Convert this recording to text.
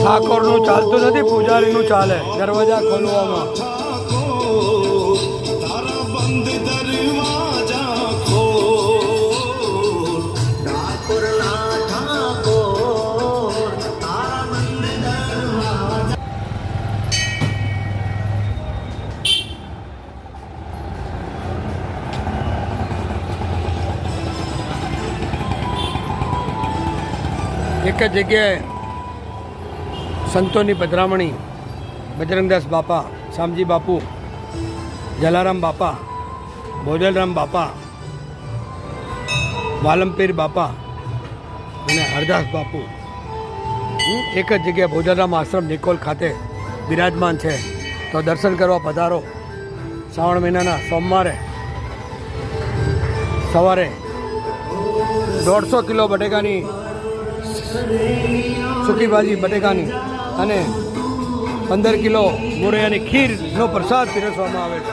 ઠાકોરનું ચાલતું નથી, પૂજારીનું ચાલે દરવાજા ખોલવામાં. એક જ જગ્યાએ સંતોની પધરામણી બજરંગદાસ બાપા, શામજી બાપુ, જલારામ બાપા, ભોજલરામ બાપા, વાલમપીર બાપા અને હરદાસ બાપુ એક જ જગ્યાએ ભોજલરામ આશ્રમ નિકોલ ખાતે બિરાજમાન છે. તો દર્શન કરવા પધારો. શ્રાવણ મહિનાના સોમવારે સવારે 150 કિલો બટેકાની સૂકી ભાજી બટેકાની અને 15 કિલો મોરૈયાની ખીરનો પ્રસાદ પીરસવામાં આવે છે.